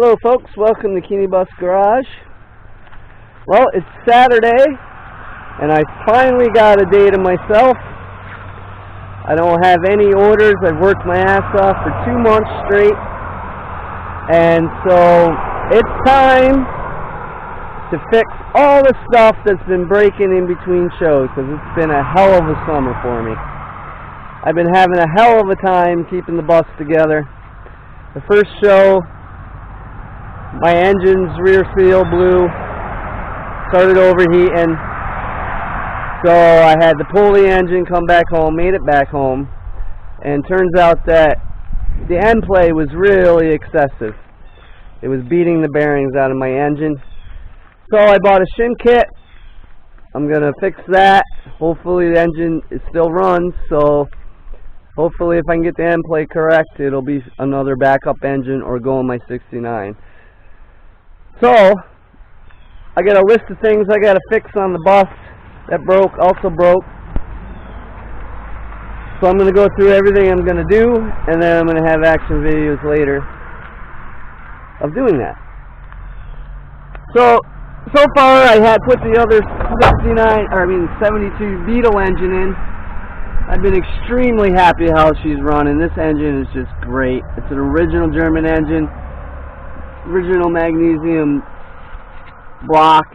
Hello folks, welcome to Keeny Bus Garage. Well, it's Saturday and I finally got a day to myself. I don't have any orders. I've worked my ass off for 2 months straight, and so it's time to fix all the stuff that's been breaking in between shows, because it's been a hell of a summer for me. I've been having a hell of a time keeping the bus together. The first show, my engine's rear seal blew, started overheating, so I had to pull the engine, come back home, made it back home, and turns out that the end play was really excessive. It was beating the bearings out of my engine. So I bought a shim kit. I'm going to fix that. Hopefully the engine still runs, so hopefully if I can get the end play correct, it'll be another backup engine or go on my 69. So, I got a list of things I got to fix on the bus that also broke. So I'm going to go through everything I'm going to do, and then I'm going to have action videos later of doing that. So far I had put the other 72 Beetle engine in. I've been extremely happy how she's running. This engine is just great. It's an original German engine. Original magnesium block.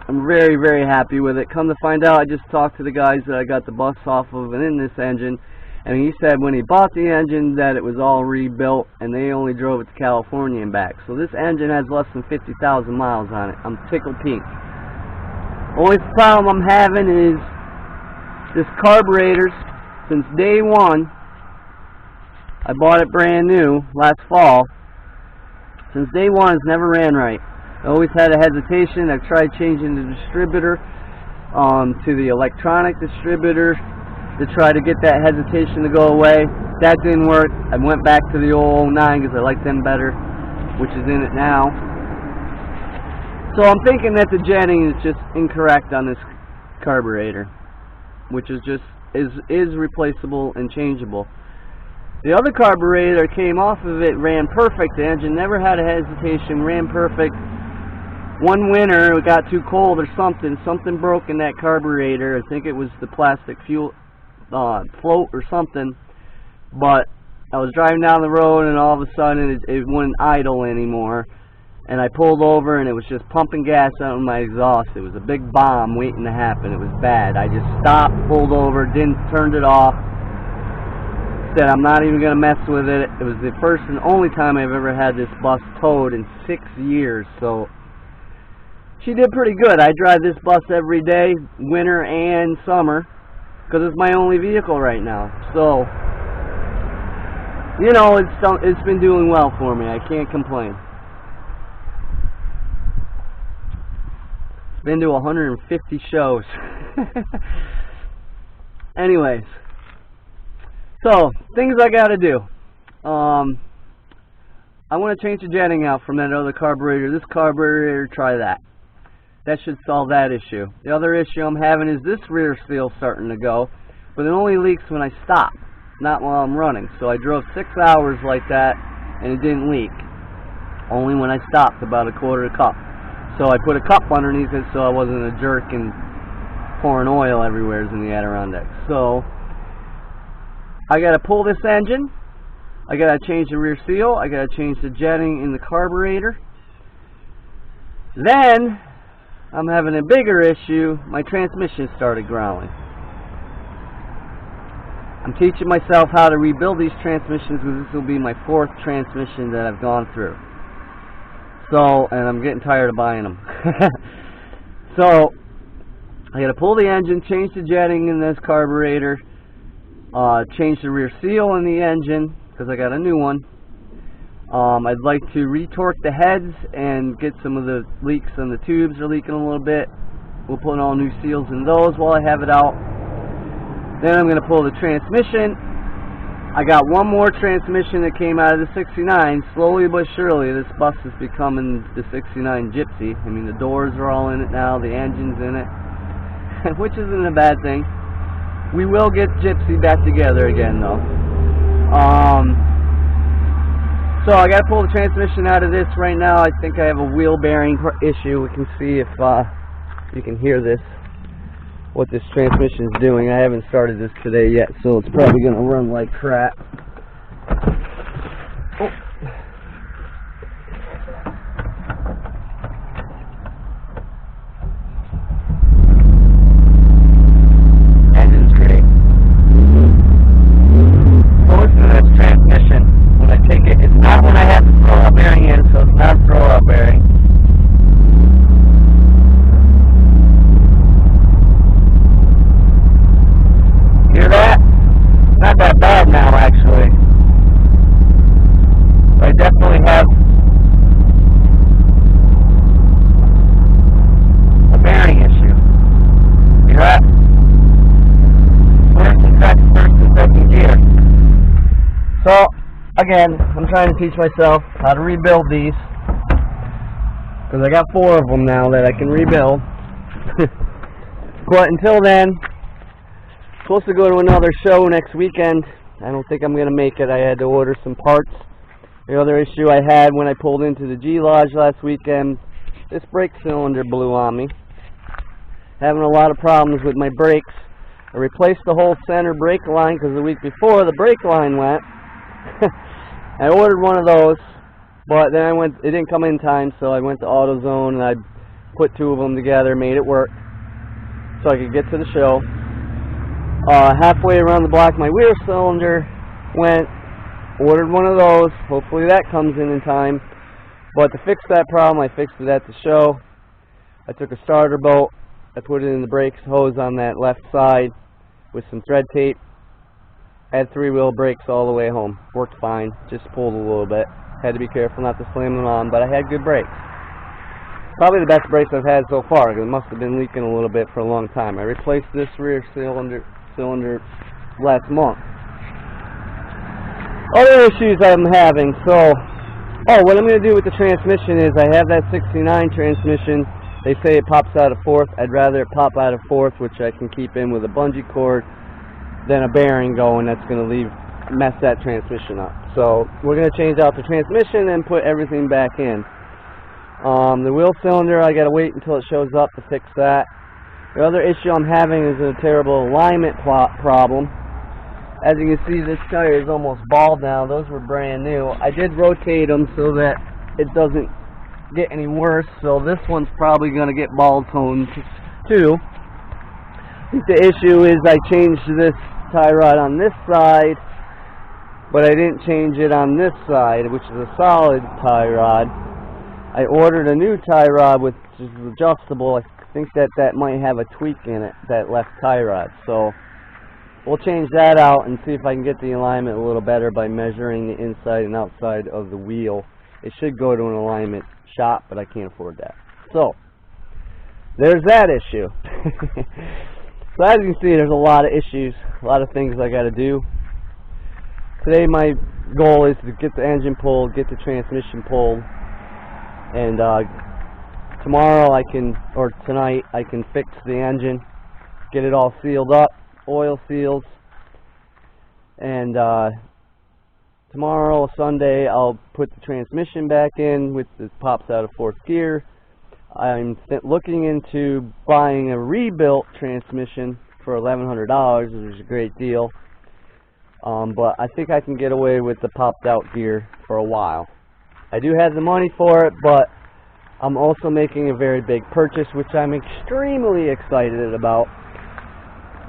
I'm very, very happy with it. Come to find out, I just talked to the guys that I got the bus off of and in this engine, and he said when he bought the engine that it was all rebuilt and they only drove it to California and back. So this engine has less than 50,000 miles on it. I'm tickled pink. Only problem I'm having is this carburetor. Since day one, I bought it brand new last fall. Since day one, it's never ran right. I always had a hesitation. I've tried changing the distributor to the electronic distributor to try to get that hesitation to go away. That didn't work. I went back to the old 09 because I like them better, which is in it now. So I'm thinking that the jetting is just incorrect on this carburetor, which is just is replaceable and changeable. The other carburetor came off of it, ran perfect. The engine never had a hesitation, ran perfect. One winter, it got too cold or something. Something broke in that carburetor. I think it was the plastic fuel float or something. But I was driving down the road and all of a sudden it wouldn't idle anymore. And I pulled over and it was just pumping gas out of my exhaust. It was a big bomb waiting to happen. It was bad. I just stopped, pulled over, turned it off. Said I'm not even going to mess with it. It was the first and only time I've ever had this bus towed in 6 years. So she did pretty good. I drive this bus every day, winter and summer, because it's my only vehicle right now. So, you know, it's been doing well for me. I can't complain. It's been to 150 shows. Anyways. So, things I gotta do. I want to change the jetting out from that other carburetor. This carburetor, try that. That should solve that issue. The other issue I'm having is this rear seal starting to go, but it only leaks when I stop, not while I'm running. So I drove 6 hours like that, and it didn't leak. Only when I stopped, about a quarter cup. So I put a cup underneath it so I wasn't a jerk and pouring oil everywhere in the Adirondacks. So I gotta pull this engine, I gotta change the rear seal, I gotta change the jetting in the carburetor. Then I'm having a bigger issue. My transmission started growling. I'm teaching myself how to rebuild these transmissions because this will be my 4th transmission that I've gone through. So, and I'm getting tired of buying them. So I gotta pull the engine, change the jetting in this carburetor, change the rear seal in the engine because I got a new one. I'd like to retorque the heads and get some of the leaks on the tubes are leaking a little bit. We'll put all new seals in those while I have it out. Then I'm going to pull the transmission. I got one more transmission that came out of the 69. Slowly but surely this bus is becoming the 69 Gypsy. I mean, the doors are all in it now, the engine's in it, which isn't a bad thing. We will get Gypsy back together again though. So I got to pull the transmission out of this right now. I think I have a wheel bearing issue. We can see if you can hear this, what this transmission is doing. I haven't started this today yet, so it's probably going to run like crap. Oh. Engine's great. So listen to this transmission. When I take it, it's not when I have the throw-out bearing in, so it's not throw-out bearing. Hear that? Not that bad now, actually. I definitely have a bearing issue. Hear that? First and second gear. So, again, I'm trying to teach myself how to rebuild these, because I got 4 of them now that I can rebuild. But until then, I'm supposed to go to another show next weekend. I don't think I'm going to make it. I had to order some parts. The other issue I had when I pulled into the G Lodge last weekend, this brake cylinder blew on me. Having a lot of problems with my brakes. I replaced the whole center brake line because the week before the brake line went. I ordered one of those, but then it didn't come in time, so I went to AutoZone and I put 2 of them together, made it work so I could get to the show. Halfway around the block, my rear cylinder went. Ordered one of those. Hopefully that comes in time. But to fix that problem, I fixed it at the show. I took a starter bolt, I put it in the brakes hose on that left side with some thread tape. Had 3-wheel brakes all the way home. Worked fine. Just pulled a little bit. Had to be careful not to slam them on, but I had good brakes. Probably the best brakes I've had so far, because it must have been leaking a little bit for a long time. I replaced this rear cylinder last month. Other issues I'm having, so what I'm going to do with the transmission is I have that 69 transmission. They say it pops out of 4th. I'd rather it pop out of 4th, which I can keep in with a bungee cord, than a bearing going that's going to mess that transmission up. So we're going to change out the transmission and put everything back in. The wheel cylinder, I got to wait until it shows up to fix that. The other issue I'm having is a terrible alignment problem. As you can see, this tire is almost bald now. Those were brand new. I did rotate them so that it doesn't get any worse. So this one's probably going to get bald toned too. I think the issue is I changed this tie rod on this side, but I didn't change it on this side, which is a solid tie rod. I ordered a new tie rod which is adjustable. I think that might have a tweak in it, that left tie rod. So we'll change that out and see if I can get the alignment a little better by measuring the inside and outside of the wheel. It should go to an alignment shop, but I can't afford that. So there's that issue. So as you can see, there's a lot of issues, a lot of things I got to do. Today my goal is to get the engine pulled, get the transmission pulled, and tomorrow tonight I can fix the engine, get it all sealed up, oil seals, and tomorrow, Sunday, I'll put the transmission back in, which pops out of 4th gear. I'm looking into buying a rebuilt transmission for $1,100, which is a great deal. But I think I can get away with the popped out gear for a while. I do have the money for it, but I'm also making a very big purchase, which I'm extremely excited about.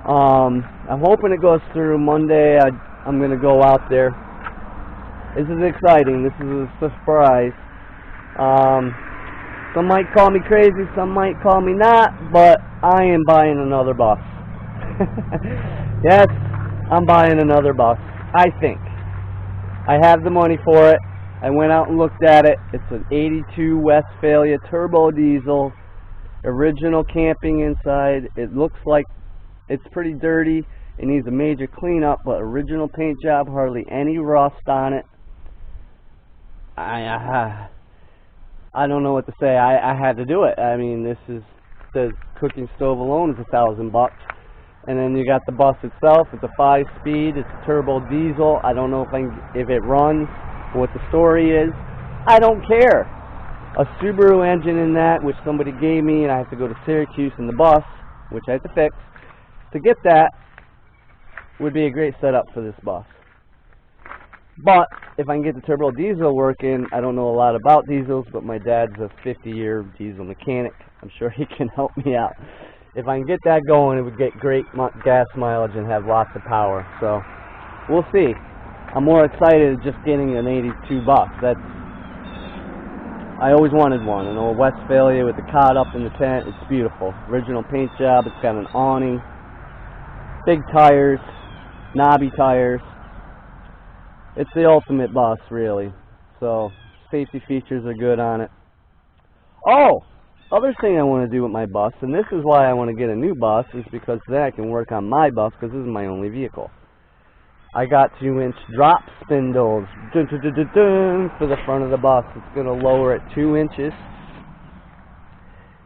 I'm hoping it goes through Monday. I'm going to go out there. This is exciting. This is a surprise. Some might call me crazy, some might call me not, but I am buying another bus. Yes, I'm buying another bus. I think. I have the money for it. I went out and looked at it. It's an 82 Westphalia turbo diesel, original camping inside. It looks like it's pretty dirty. It needs a major cleanup, but original paint job, hardly any rust on it. I don't know what to say. I had to do it. I mean, the cooking stove alone is $1,000, and then you got the bus itself. It's a 5-speed. It's a turbo diesel. I don't know if it runs. what the story is. I don't care. A Subaru engine in that, which somebody gave me, and I have to go to Syracuse in the bus, which I have to fix. To get that would be a great setup for this bus. But if I can get the turbo diesel working, I don't know a lot about diesels, but my dad's a 50-year diesel mechanic. I'm sure he can help me out. If I can get that going, it would get great gas mileage and have lots of power. So we'll see. I'm more excited just getting an 82 bus. I always wanted one, an old Westphalia with the cot up in the tent. It's beautiful. Original paint job. It's got an awning, big tires, knobby tires. It's the ultimate bus, really. So safety features are good on it. Oh, other thing I want to do with my bus, and this is why I want to get a new bus, is because then I can work on my bus, because this is my only vehicle. I got 2-inch drop spindles for the front of the bus. It's going to lower it 2 inches,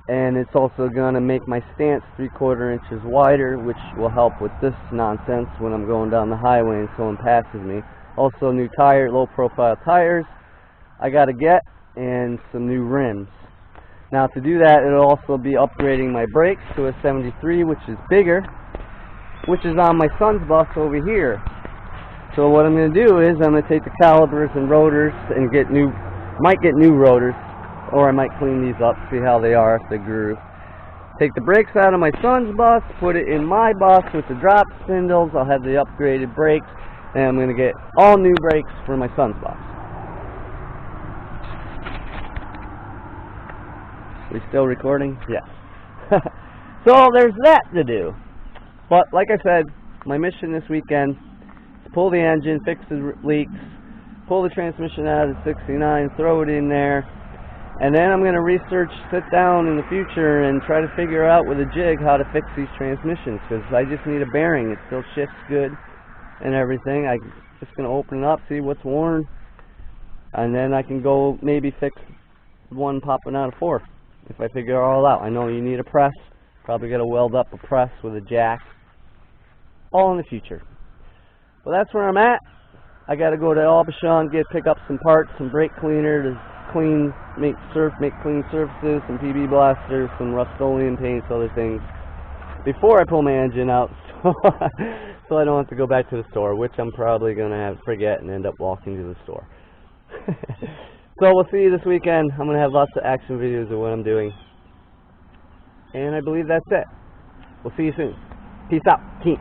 and it's also going to make my stance 3/4 inches wider, which will help with this nonsense when I'm going down the highway and someone passes me. Also new low profile tires I got to get, and some new rims. Now to do that, it'll also be upgrading my brakes to a 73, which is bigger, which is on my son's bus over here. So what I'm going to do is I'm going to take the calipers and rotors and might get new rotors, or I might clean these up, see how they are, if they groove. Take the brakes out of my son's bus, put it in my bus with the drop spindles. I'll have the upgraded brakes, and I'm going to get all new brakes for my son's bus. We still recording? Yes. So there's that to do. But like I said, my mission this weekend: pull the engine, fix the leaks, pull the transmission out of the 69, throw it in there, and then I'm going to sit down in the future and try to figure out with a jig how to fix these transmissions, because I just need a bearing. It still shifts good and everything. I'm just going to open it up, see what's worn, and then I can go maybe fix one popping out of 4 if I figure it all out. I know you need a press. Probably got to weld up a press with a jack. All in the future. Well, that's where I'm at. I got to go to Aubuchon, pick up some parts, some brake cleaner to make clean surfaces, some PB blasters, some Rust-Oleum paints, other things, before I pull my engine out, so I don't have to go back to the store, which I'm probably going to forget and end up walking to the store. So we'll see you this weekend. I'm going to have lots of action videos of what I'm doing. And I believe that's it. We'll see you soon. Peace out. Team.